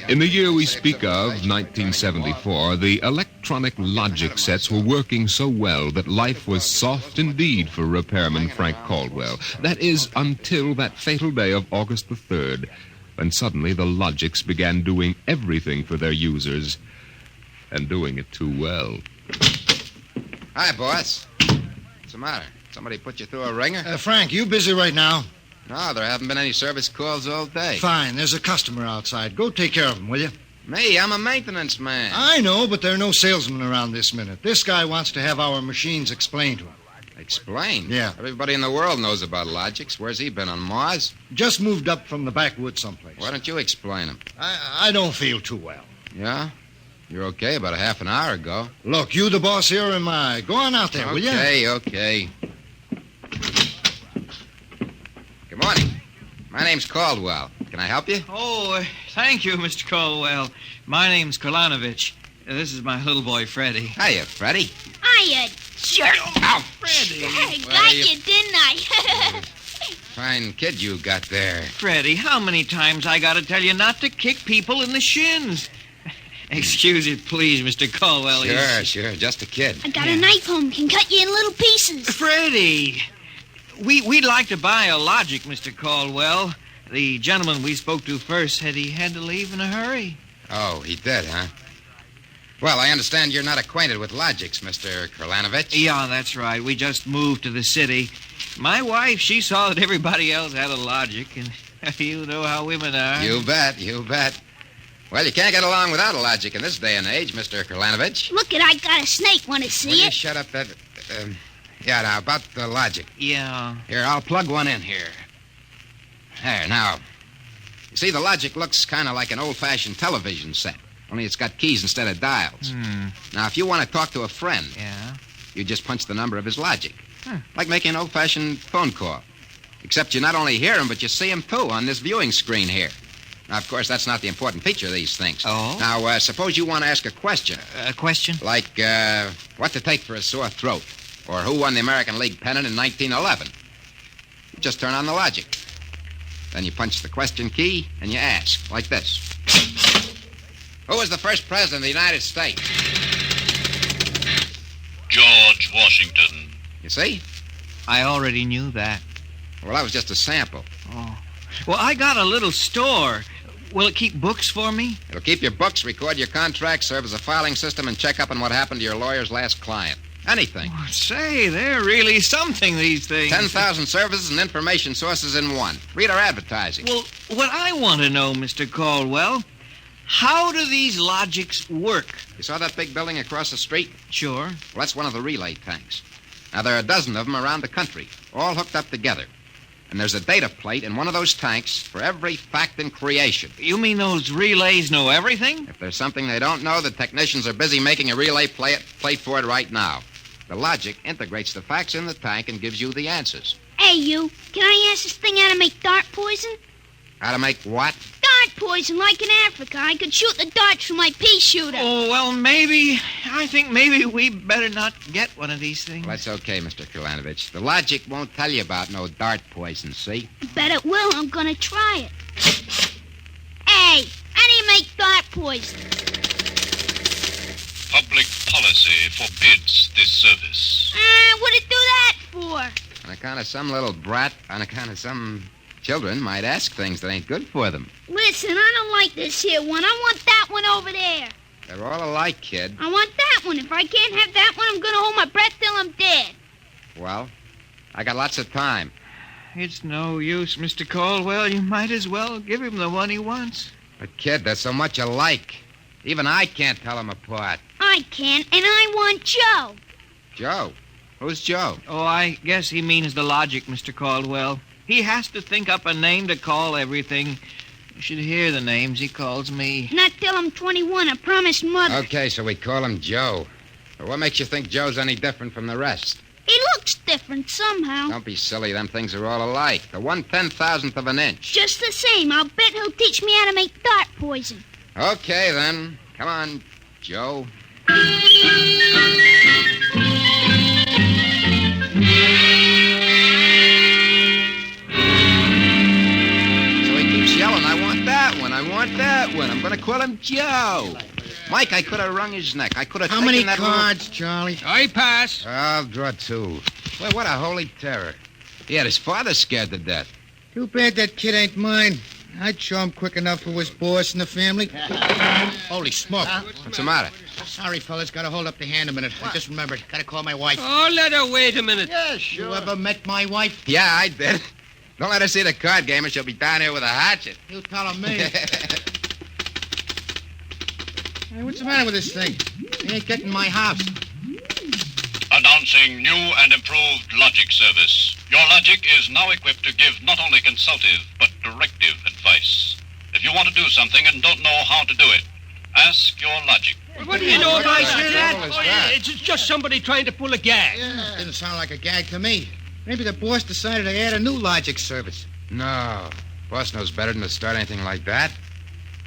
In the year we speak of, 1974, the electronic Logic sets were working so well that life was soft indeed for repairman Frank Caldwell. That is, until that fatal day of August the 3rd, when suddenly the Logix began doing everything for their users, and doing it too well. Hi, boss. What's the matter? Somebody put you through a ringer? Frank, you busy right now? No, there haven't been any service calls all day. Fine, there's a customer outside. Go take care of him, will you? Me, I'm a maintenance man. I know, but there are no salesmen around this minute. This guy wants to have our machines explained to him. Explained? Yeah. Everybody in the world knows about Logix. Where's he been, on Mars? Just moved up from the backwoods someplace. Why don't you explain him? I don't feel too well. Yeah? You're okay about a half an hour ago. Look, you the boss here or am I? Go on out there, will you? Okay. Good morning. My name's Caldwell. Can I help you? Oh, thank you, Mr. Caldwell. My name's Kolanovich. This is my little boy, Freddie. Hiya, Freddie. Hiya, jerk. Ow! Freddie. I got you, didn't I? Fine kid you got there. Freddie, how many times I gotta tell you not to kick people in the shins? Excuse it, please, Mr. Caldwell. Sure. Just a kid. I got a knife home. Can cut you in little pieces. Freddie, we'd like to buy a Logic, Mr. Caldwell. The gentleman we spoke to first said he had to leave in a hurry. Oh, he did, huh? Well, I understand you're not acquainted with Logix, Mr. Kolanovich. Yeah, that's right. We just moved to the city. My wife, she saw that everybody else had a Logic, and you know how women are. You bet. Well, you can't get along without a Logic in this day and age, Mr. Kolanovich. Look I got a snake. Want to see Will it? You shut up that... yeah, now, about the Logic. Yeah. Here, I'll plug one in here. There, now. You see, the Logic looks kind of like an old-fashioned television set, only it's got keys instead of dials. Now, if you want to talk to a friend... Yeah? You just punch the number of his Logic. Like making an old-fashioned phone call. Except you not only hear him, but you see him, too, on this viewing screen here. Now, of course, that's not the important feature of these things. Oh? Now, suppose you want to ask a question. A question? Like, what to take for a sore throat. Or who won the American League pennant in 1911? You just turn on the logic. Then you punch the question key and you ask, like this. Who was the first president of the United States? George Washington. You see? I already knew that. Well, that was just a sample. Oh. Well, I got a little store. Will it keep books for me? It'll keep your books, record your contracts, serve as a filing system, and check up on what happened to your lawyer's last client. Anything. Oh, say, they're really something, these things. 10,000 services and information sources in one. Read our advertising. Well, what I want to know, Mr. Caldwell, how do these logics work? You saw that big building across the street? Sure. Well, that's one of the relay tanks. Now, there are a dozen of them around the country, all hooked up together. And there's a data plate in one of those tanks for every fact in creation. You mean those relays know everything? If there's something they don't know, the technicians are busy making a relay plate for it right now. The logic integrates the facts in the tank and gives you the answers. Hey, you. Can I ask this thing how to make dart poison? How to make what? Dart poison, like in Africa. I could shoot the darts from my pea shooter. Oh, well, I think maybe we better not get one of these things. Well, that's okay, Mr. Krilanovich. The logic won't tell you about no dart poison, see? Bet it will. I'm gonna try it. Hey, how do you make dart poison? Public policy forbids this service. What'd it do that for? On account of some little brat, on account of some children might ask things that ain't good for them. Listen, I don't like this here one. I want that one over there. They're all alike, kid. I want that one. If I can't have that one, I'm gonna hold my breath till I'm dead. Well, I got lots of time. It's no use, Mr. Caldwell. You might as well give him the one he wants. But, kid, they're so much alike. Even I can't tell them apart. I can, and I want Joe. Joe? Who's Joe? Oh, I guess he means the logic, Mr. Caldwell. He has to think up a name to call everything. You should hear the names he calls me. Not till I'm 21, I promised Mother. Okay, so we call him Joe. But what makes you think Joe's any different from the rest? He looks different somehow. Don't be silly. Them things are all alike. The 1/10,000th of an inch. Just the same, I'll bet he'll teach me how to make dart poison. Okay, then. Come on, Joe. Yelling, I want that one. I want that one. I'm going to call him Joe. Mike, I could have wrung his neck. I could have How taken many that cards, Charlie? I pass. I'll draw 2. Well, what a holy terror. He had his father scared to death. Too bad that kid ain't mine. I'd show him quick enough who was boss in the family. Holy smoke. What's the matter? Sorry, fellas. Gotta hold up the hand a minute. I just remembered. Gotta call my wife. Oh, let her wait a minute. Yeah, sure. You ever met my wife? Yeah, I did. Don't let her see the card game or she'll be down here with a hatchet. You telling me. Hey, what's the matter with this thing? He ain't getting my house. Announcing new and improved logic service. Your logic is now equipped to give not only consultative, but directive advice. If you want to do something and don't know how to do it, ask your logic. What do you know about that? Oh, it's just somebody trying to pull a gag. Yeah, didn't sound like a gag to me. Maybe the boss decided to add a new logic service. No. Boss knows better than to start anything like that.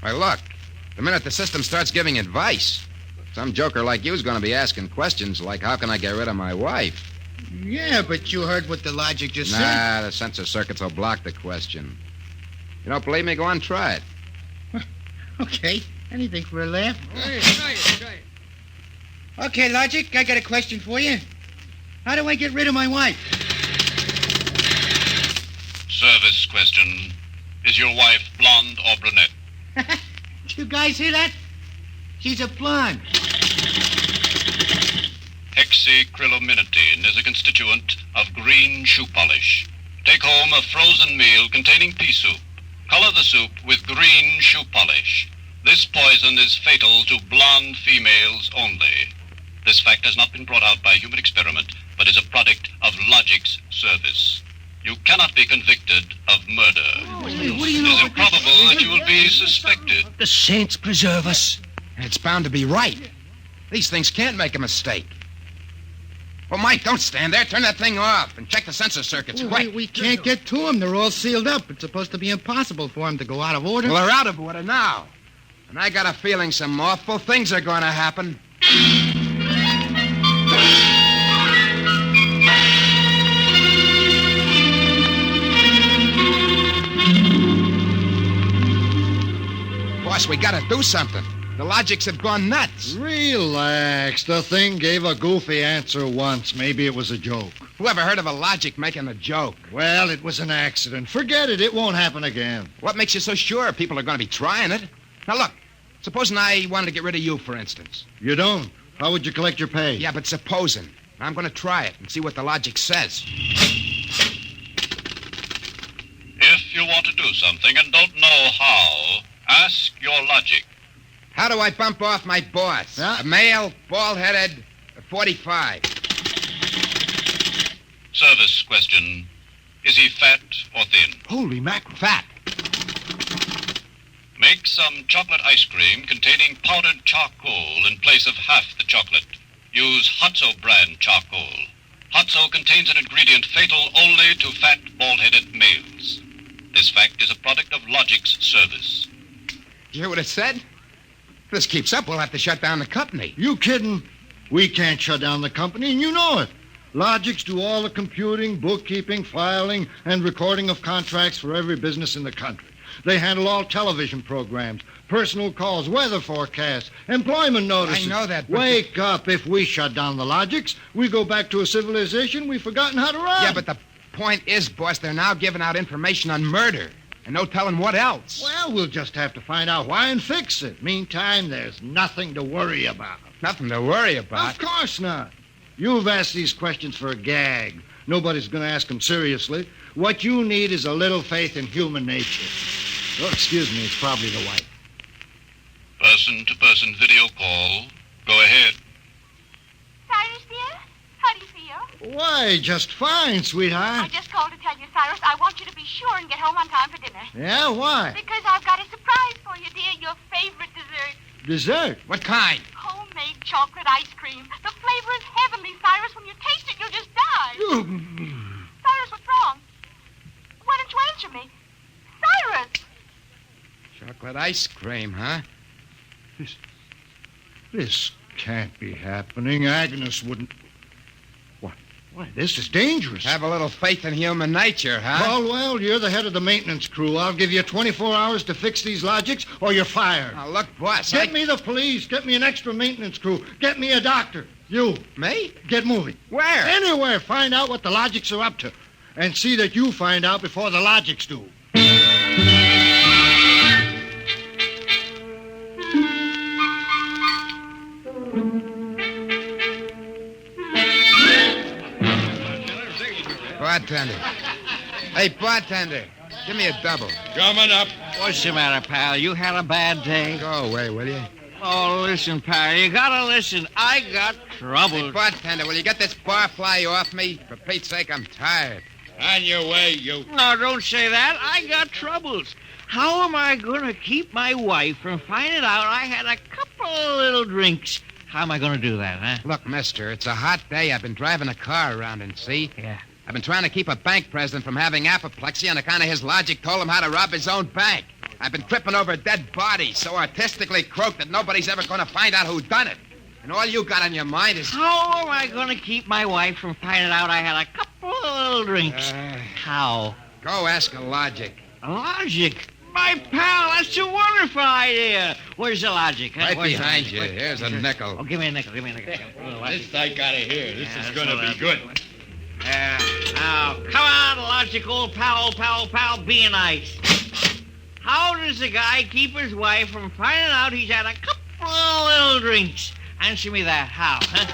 Why, look. The minute the system starts giving advice, some joker like you's going to be asking questions like, how can I get rid of my wife? Yeah, but you heard what the logic just said. Nah, the sensor circuits will block the question. You don't believe me? Go on, try it. Okay. Anything for a laugh. Try it. Okay, Logic, I got a question for you. How do I get rid of my wife? Service question. Is your wife blonde or brunette? Did you guys hear that? She's a blonde. Hexacrylaminotin is a constituent of green shoe polish. Take home a frozen meal containing pea soup. Color the soup with green shoe polish. This poison is fatal to blonde females only. This fact has not been brought out by human experiment, but is a product of logic's service. You cannot be convicted of murder. It is improbable that you will be suspected. The saints preserve us. And it's bound to be right. These things can't make a mistake. Well, Mike, don't stand there. Turn that thing off and check the sensor circuits. Quick. We can't get to them. They're all sealed up. It's supposed to be impossible for them to go out of order. Well, they're out of order now. And I got a feeling some awful things are going to happen. Boss, we gotta do something. The logics have gone nuts. Relax. The thing gave a goofy answer once. Maybe it was a joke. Whoever heard of a logic making a joke? Well, it was an accident. Forget it. It won't happen again. What makes you so sure people are going to be trying it? Now, look. Supposing I wanted to get rid of you, for instance. You don't. How would you collect your pay? Yeah, but supposing. I'm going to try it and see what the logic says. If you want to do something and don't know how, ask your logic. How do I bump off my boss? A male, bald-headed, 45. Service question. Is he fat or thin? Holy mackerel. Fat. Make some chocolate ice cream containing powdered charcoal in place of half the chocolate. Use Hotzo brand charcoal. Hotzo contains an ingredient fatal only to fat, bald-headed males. This fact is a product of Logic's service. Did you hear what it said? If this keeps up, we'll have to shut down the company. You kidding? We can't shut down the company, and you know it. Logix do all the computing, bookkeeping, filing, and recording of contracts for every business in the country. They handle all television programs, personal calls, weather forecasts, employment notices. I know that, but... Wake up. If we shut down the Logix, we go back to a civilization we've forgotten how to run. Yeah, but the point is, boss, they're now giving out information on murder. And no telling what else. Well, we'll just have to find out why and fix it. Meantime, there's nothing to worry about. Nothing to worry about? Of course not. You've asked these questions for a gag. Nobody's going to ask them seriously. What you need is a little faith in human nature. Oh, excuse me, it's probably the wife. Person-to-person video call. Go ahead. Cyrus, dear, how do you feel? Why, just fine, sweetheart. I just called to tell you, Cyrus, I want you to be sure and get home on time for dinner. Yeah, why? Because I've got a surprise for you, dear, your favorite dessert. Dessert? What kind? Homemade chocolate ice cream. The flavor is heavenly, Cyrus. When you taste it, you'll just die. Cyrus, what's wrong? Why don't you answer me? Cyrus! Chocolate ice cream, huh? This can't be happening. Agnes wouldn't... Why, this is dangerous. Have a little faith in human nature, huh? Caldwell, you're the head of the maintenance crew. I'll give you 24 hours to fix these Logix, or you're fired. Now, look, boss, Get me the police. Get me an extra maintenance crew. Get me a doctor. You. Me? Get moving. Where? Anywhere. Find out what the Logix are up to. And see that you find out before the Logix do. Bartender. Hey, bartender, give me a double. Coming up. What's the matter, pal? You had a bad day? Go away, will you? Oh, listen, pal, you gotta listen. I got trouble. Hey, bartender, will you get this barfly off me? For Pete's sake, I'm tired. On your way, you... No, don't say that. I got troubles. How am I gonna keep my wife from finding out I had a couple of little drinks? How am I gonna do that, huh? Look, mister, it's a hot day. I've been driving a car around and see. Yeah. I've been trying to keep a bank president from having apoplexy on account of his logic told him how to rob his own bank. I've been tripping over dead bodies so artistically croaked that nobody's ever going to find out who done it. And all you got on your mind is... How am I going to keep my wife from finding out I had a couple of little drinks? How? Go ask a logic. A logic? My pal, that's a wonderful idea. Where's the logic? Huh? Right Where's behind the you. logic? Here's a nickel. Oh, give me a nickel. Give me a nickel. This I gotta hear. This is gonna be good. Now, come on, logic, old pal, be nice. How does a guy keep his wife from finding out he's had a couple of little drinks? Answer me that. How, huh?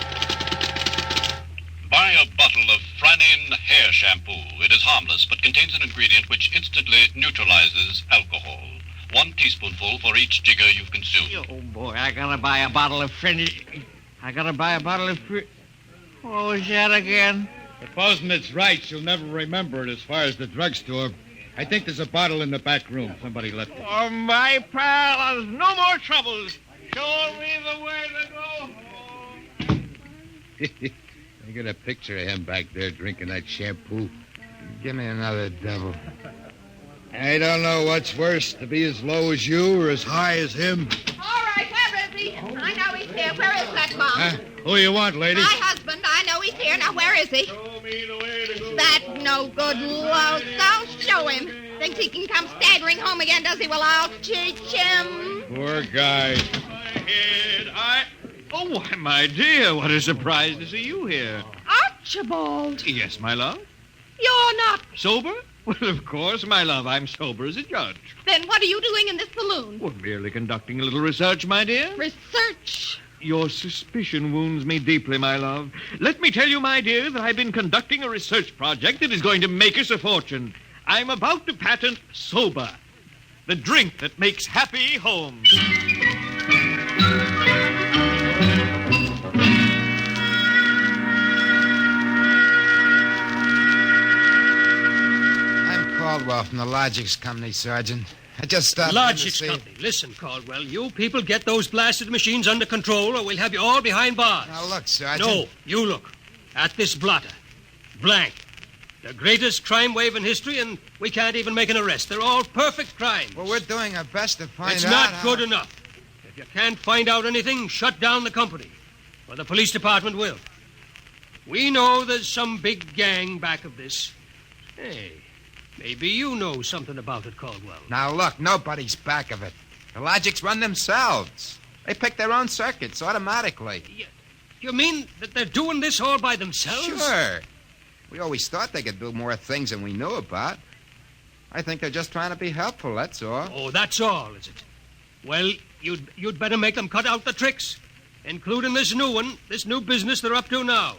Buy a bottle of Franin hair shampoo. It is harmless, but contains an ingredient which instantly neutralizes alcohol. 1 teaspoonful for each jigger you've consumed. Oh, boy, I gotta buy a bottle of What was that again? Supposing it's right, she'll never remember it as far as the drugstore. I think there's a bottle in the back room. Somebody left it. Oh, my pal, there's no more troubles. Show me the way to go. I got a picture of him back there drinking that shampoo. Give me another double. I don't know what's worse, to be as low as you or as high as him. All right, where is he? I know he's here. Where is that bum? Who you want, lady? My husband. I know he's here. Now, where is he? Show me the way to go. That no good low. Don't show him. Thinks he can come staggering home again, does he? Well, I'll teach him. Poor guy. Oh, why, my dear, what a surprise to see you here. Archibald. Yes, my love. You're not. Sober? Well, of course, my love. I'm sober as a judge. Then what are you doing in this saloon? Well, merely conducting a little research, my dear. Research? Your suspicion wounds me deeply, my love. Let me tell you, my dear, that I've been conducting a research project that is going to make us a fortune. I'm about to patent Sober, the drink that makes happy homes. Caldwell from the Logics Company, Sergeant. I just stopped Logics Company. Listen, Caldwell, you people get those blasted machines under control or we'll have you all behind bars. Now, look, Sergeant. No, you look. At this blotter. Blank. The greatest crime wave in history, and we can't even make an arrest. They're all perfect crimes. Well, we're doing our best to find out. It's not good enough. If you can't find out anything, shut down the company. Or the police department will. We know there's some big gang back of this. Hey, maybe you know something about it, Caldwell. Now, look, nobody's back of it. The Logics run themselves. They pick their own circuits automatically. You mean that they're doing this all by themselves? Sure. We always thought they could do more things than we knew about. I think they're just trying to be helpful, that's all. Oh, that's all, is it? Well, you'd better make them cut out the tricks, including this new one, this new business they're up to now.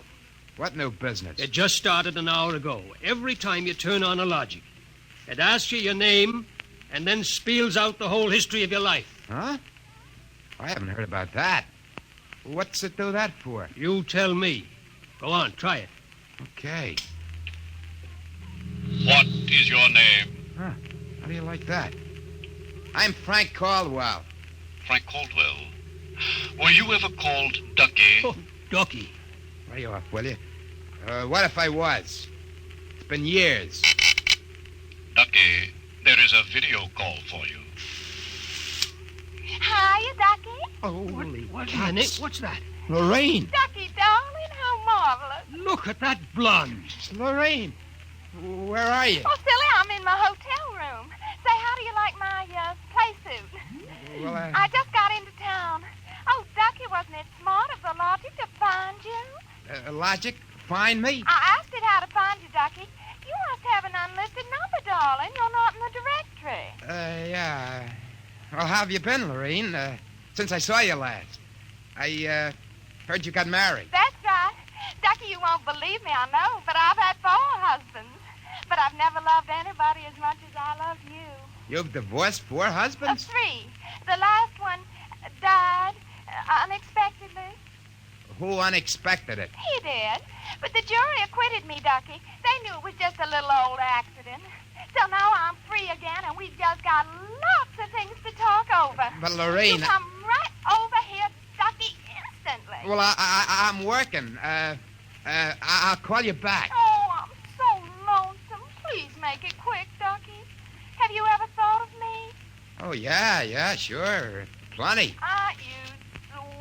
What new business? It just started an hour ago. Every time you turn on a Logic, it asks you your name and then spiels out the whole history of your life. Huh? I haven't heard about that. What's it do that for? You tell me. Go on, try it. Okay. What is your name? Huh. How do you like that? I'm Frank Caldwell. Frank Caldwell. Were you ever called Ducky? Oh, Ducky. Lay off, will you? What if I was? It's been years. Ducky, there is a video call for you. Hiya, Ducky. Holy, Janet, what's that? Maureen. Ducky, darling, how marvelous. Look at that blonde. It's Maureen. Where are you? Oh, silly, I'm in my hotel room. Say, how do you like my play suit? Well, I just got into town. Oh, Ducky, wasn't it smart of the Logic to find you? Logic? Find me? I asked it how to find you, Ducky. You must have an unlisted number, darling. You're not in the directory. Yeah. Well, how have you been, Lorene? Since I saw you last. I heard you got married. That's right. Ducky, you won't believe me, I know, but I've had 4 husbands. But I've never loved anybody as much as I love you. You've divorced 4 husbands? 3. The last one died unexpectedly. Who unexpected it? He did. But the jury acquitted me, Ducky. They knew it was just a little old accident. So now I'm free again, and we've just got lots of things to talk over. But, Lorene... You come right over here, Ducky, instantly. Well, I'm working. I'll call you back. Oh, I'm so lonesome. Please make it quick, Ducky. Have you ever thought of me? Oh, yeah, sure. Plenty. You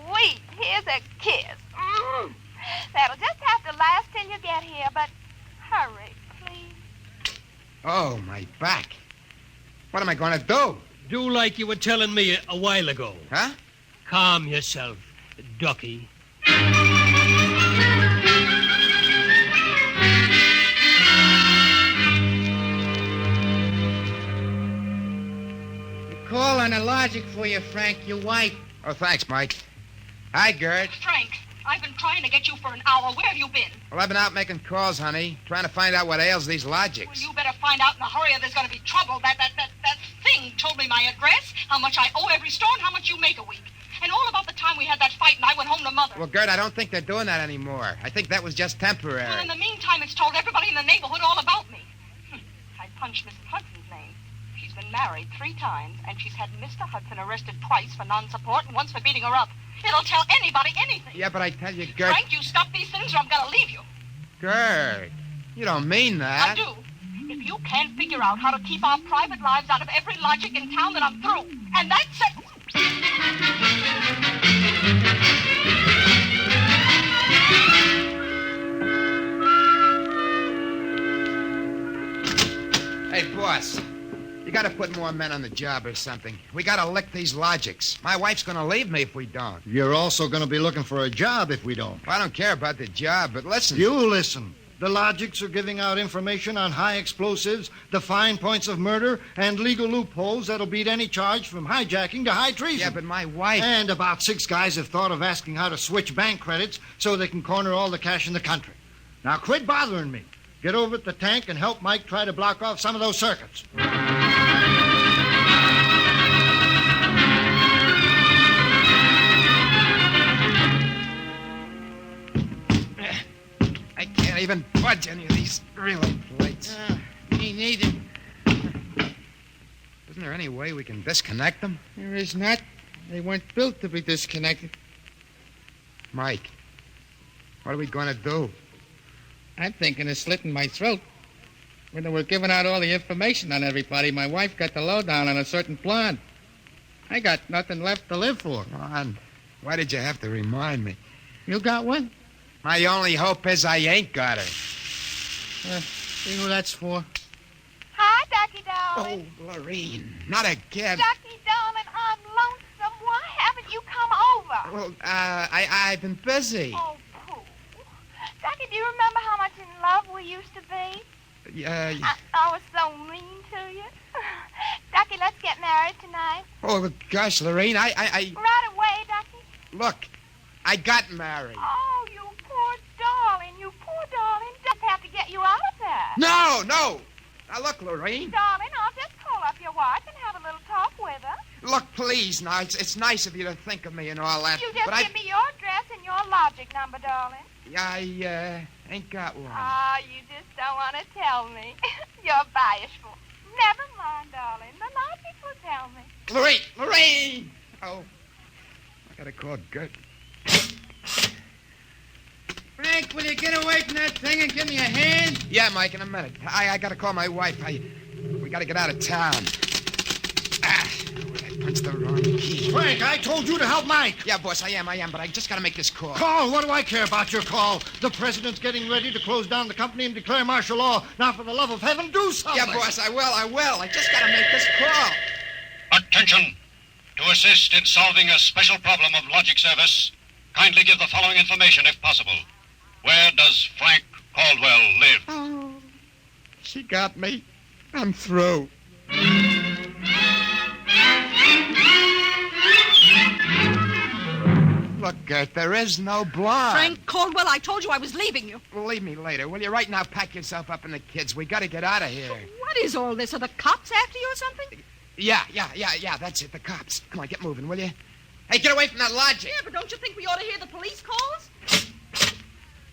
sweet. Here's a kiss. That'll just have to last till you get here, but hurry, please. Oh, my back. What am I going to do? Do like you were telling me a while ago. Huh? Calm yourself, Ducky. Call on the Logic for you, Frank, your wife. Oh, thanks, Mike. Hi, Gert. Frank, I've been trying to get you for an hour. Where have you been? Well, I've been out making calls, honey, trying to find out what ails these Logics. Well, you better find out in a hurry or there's going to be trouble. That thing told me my address, how much I owe every store, and how much you make a week. And all about the time we had that fight and I went home to Mother. Well, Gert, I don't think they're doing that anymore. I think that was just temporary. Well, in the meantime, it's told everybody in the neighborhood all about me. I punched Mrs. Hudson's name. She's been married 3 times, and she's had Mr. Hudson arrested twice for non-support and once for beating her up. It'll tell anybody anything. Yeah, but I tell you, Gert... Frank, you stop these things or I'm going to leave you. Gert, you don't mean that. I do. If you can't figure out how to keep our private lives out of every Logic in town, then I'm through. And that's it. Hey, boss. You got to put more men on the job or something. We got to lick these logics. My wife's going to leave me if we don't. You're also going to be looking for a job if we don't. Well, I don't care about the job, but listen. You listen. The logics are giving out information on high explosives, the fine points of murder, and legal loopholes that'll beat any charge from hijacking to high treason. Yeah, but my wife... And about 6 guys have thought of asking how to switch bank credits so they can corner all the cash in the country. Now, quit bothering me. Get over at the tank and help Mike try to block off some of those circuits. I can't even budge any of these relay plates. Me neither. Isn't there any way we can disconnect them? There is not. They weren't built to be disconnected. Mike, what are we going to do? I'm thinking of slitting my throat. When they were giving out all the information on everybody, my wife got the lowdown on a certain blonde. I got nothing left to live for. Blonde? Why did you have to remind me? You got one? My only hope is I ain't got her. See who that's for? Hi, Ducky, darling. Oh, Maureen, not again. Ducky, darling, I'm lonesome. Why haven't you come over? Well, I've been busy. Oh, Pooh. Ducky, do you remember how much in love we used to be? I was so mean to you. Ducky, let's get married tonight. Oh, gosh, Lorraine, I... Right away, Ducky. Look, I got married. Oh, you poor darling. You poor darling. Just have to get you out of there. No. Now, look, Lorraine. Darling, I'll just call up your wife and have a little talk with her. Look, please, now, it's nice of you to think of me and all that. You just give me your address and your logic number, darling. I ain't got one. Ah, you just don't want to tell me. You're bashful. Never mind, darling. The logic will tell me. Lorraine! Oh, I gotta call Gert. Frank, will you get away from that thing and give me a hand? Yeah, Mike, in a minute. I gotta call my wife. We gotta get out of town. I punched the wrong key. Frank, I told you to help Mike. Yeah, boss, I am, but I just gotta make this call. Call? What do I care about your call? The president's getting ready to close down the company and declare martial law. Now, for the love of heaven, do something. Yeah, boss, I will. I just gotta make this call. Attention! To assist in solving a special problem of logic service, kindly give the following information if possible. Where does Frank Caldwell live? Oh, she got me. I'm through. Look, Gert, there is no blonde. Frank Caldwell, I told you I was leaving you. Well, leave me later, will you? Right now, pack yourself up and the kids. We gotta get out of here. What is all this? Are the cops after you or something? Yeah, that's it, the cops. Come on, get moving, will you? Hey, get away from that logic. Yeah, but don't you think we ought to hear the police calls?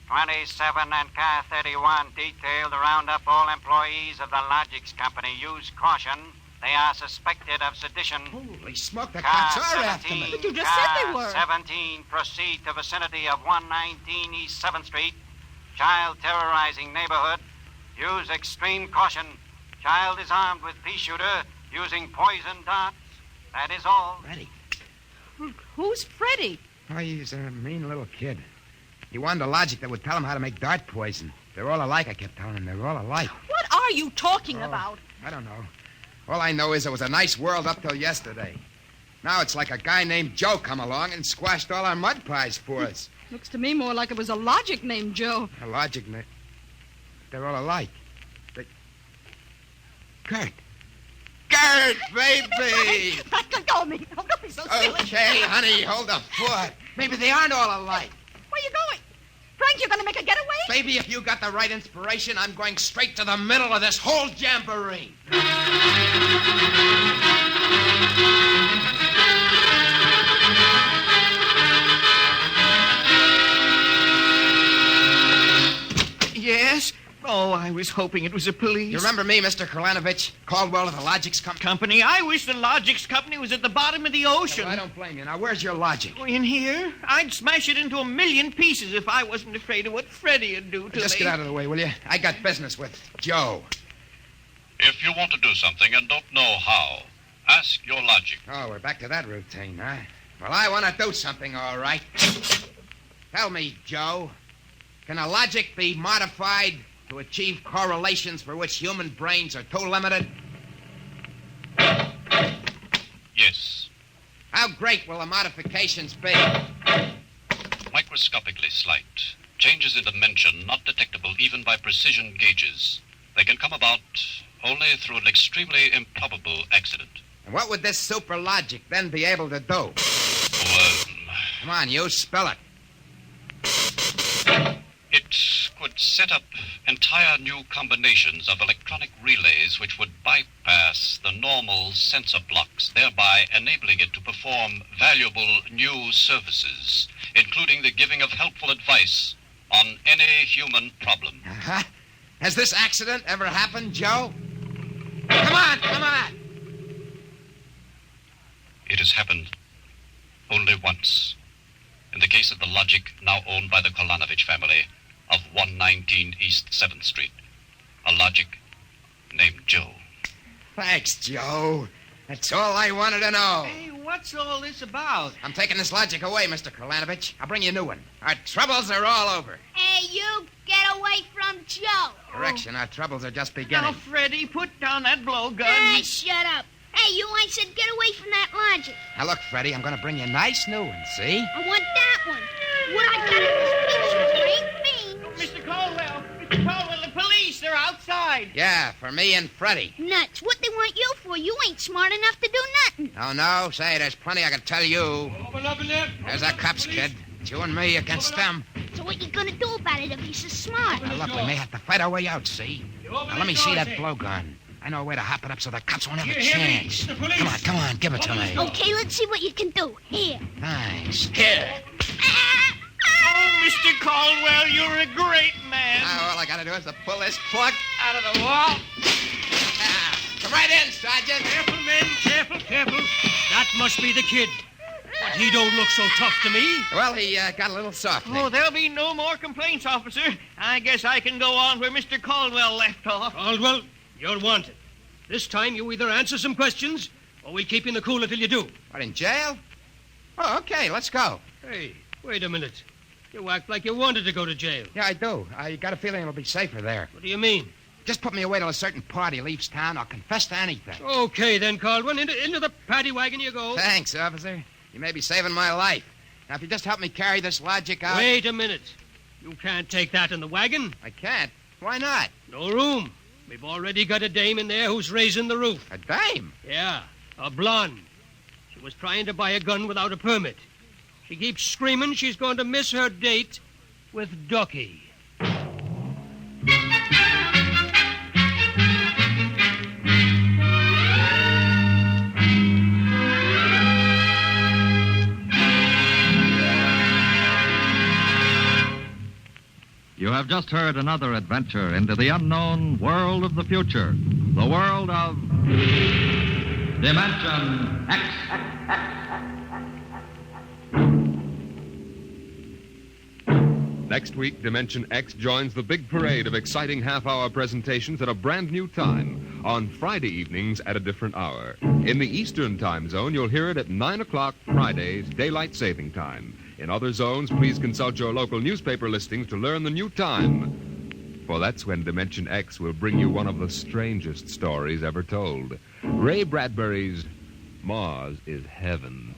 27 and car 31 detailed to round up all employees of the Logics Company. Use caution. They are suspected of sedition. Holy smoke, the car cops are after me. But you just said they were. 17, proceed to vicinity of 119 East 7th Street. Child terrorizing neighborhood. Use extreme caution. Child is armed with pea shooter using poison darts. That is all. Ready. Who's Freddie? Oh, he's a mean little kid. He wanted a logic that would tell him how to make dart poison. They're all alike, I kept telling him. They're all alike. What are you talking about? I don't know. All I know is it was a nice world up till yesterday. Now it's like a guy named Joe come along and squashed all our mud pies for us. Looks to me more like it was a logic named Joe. A logic name? They're all alike. Gert, baby! Let go of me. Don't be so silly. Okay, honey, hold the fort. Maybe they aren't all alike. Where are you going? Frank, you're going to make a getaway? Baby, if you got the right inspiration, I'm going straight to the middle of this whole jamboree. Yes? Oh, I was hoping it was the police. You remember me, Mr. Kralanovich? Caldwell of the Logics Company? I wish the Logics Company was at the bottom of the ocean. Well, I don't blame you. Now, where's your logic? Oh, in here? I'd smash it into a million pieces if I wasn't afraid of what Freddie would do to Just get out of the way, will you? I got business with Joe. If you want to do something and don't know how, ask your logic. Oh, we're back to that routine, huh? Well, I want to do something, all right. Tell me, Joe, can a logic be modified to achieve correlations for which human brains are too limited? great will the modifications be? Microscopically slight. Changes in dimension not detectable even by precision gauges. They can come about only through an extremely improbable accident. And what would this super logic then be able to do? Come on, you spell it. It could set up entire new combinations of electronic relays which would bypass the normal sensor blocks, thereby enabling it to perform valuable new services, including the giving of helpful advice on any human problem. Uh-huh. Has this accident ever happened, Joe? Come on, come on! It has happened only once. In the case of the Logic, now owned by the Kolanovich family, of 119 East 7th Street. A Logic named Joe. Thanks, Joe. That's all I wanted to know. Hey, what's all this about? I'm taking this Logic away, Mr. Kolanovich. I'll bring you a new one. Our troubles are all over. Hey, you, get away from Joe. Correction, our troubles are just beginning. Now, Freddie, put down that blowgun. Hey, shut up. Hey, you, I said get away from that Logic. Now, look, Freddie, I'm going to bring you a nice new one, see? I want that one. What I got in this picture ain't beans. Mr. Caldwell, the police, they're outside. Yeah, for me and Freddie. Nuts. What they want you for? You ain't smart enough to do nothing. No, say, there's plenty I can tell you. Open up in there. There's our cops, kid. It's you and me against them. So what you gonna do about it if he's so smart? Now, look, we may have to fight our way out, see? Now, let me see that blowgun. I know a way to hop it up so the cops won't have a chance. Come on, give it to me. Okay, let's see what you can do. Here. Thanks. Here. Oh, Mr. Caldwell, you're a great man. Now, all I gotta do is to pull this plug Out of the wall. Come right in, Sergeant. Careful, men. Careful. That must be the kid. But he don't look so tough to me. Well, he got a little soft. Oh, there'll be no more complaints, officer. I guess I can go on where Mr. Caldwell left off. Caldwell, you're wanted. This time you either answer some questions or we'll keep you in the cooler till you do. What, in jail? Oh, okay, let's go. Hey, wait a minute. You act like you wanted to go to jail. Yeah, I do. I got a feeling it'll be safer there. What do you mean? Just put me away till a certain party leaves town. I'll confess to anything. Okay, then, Caldwell. Into the paddy wagon you go. Thanks, officer. You may be saving my life. Now, if you just help me carry this Logic out... Wait a minute. You can't take that in the wagon. I can't? Why not? No room. We've already got a dame in there who's raising the roof. A dame? Yeah, a blonde. She was trying to buy a gun without a permit. She keeps screaming she's going to miss her date with Ducky. You have just heard another adventure into the unknown world of the future, the world of Dimension X. Next week, Dimension X joins the big parade of exciting half-hour presentations at a brand new time on Friday evenings at a different hour. In the Eastern Time Zone, you'll hear it at 9 o'clock Fridays, Daylight Saving Time. In other zones, please consult your local newspaper listings to learn the new time. For that's when Dimension X will bring you one of the strangest stories ever told. Ray Bradbury's Mars is Heaven.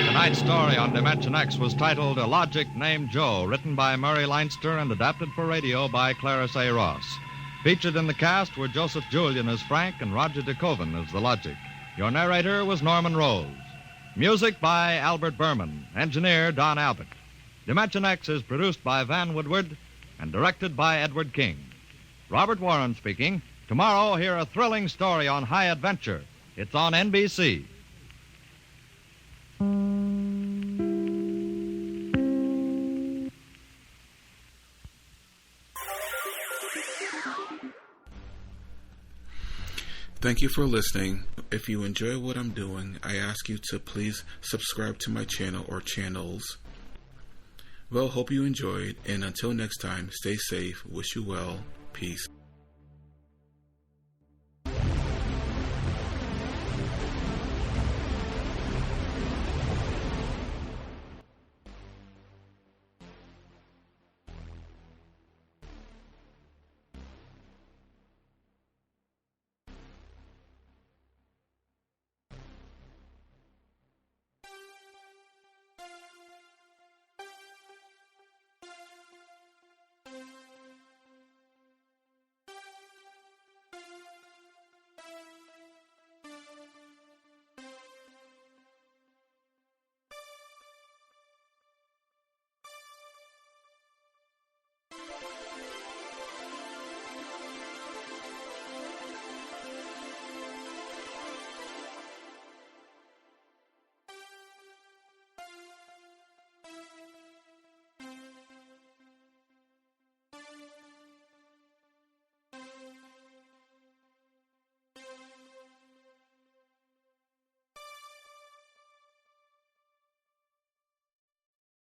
Tonight's story on Dimension X was titled A Logic Named Joe, written by Murray Leinster and adapted for radio by Clarence A. Ross. Featured in the cast were Joseph Julian as Frank and Roger DeKoven as the Logic. Your narrator was Norman Rose. Music by Albert Berman. Engineer Don Albert. Dimension X is produced by Van Woodward and directed by Edward King. Robert Warren speaking. Tomorrow, hear a thrilling story on high adventure. It's on NBC. Thank you for listening. If you enjoy what I'm doing, I ask you to please subscribe to my channel or channels. Well, hope you enjoyed, and until next time, stay safe, wish you well, peace.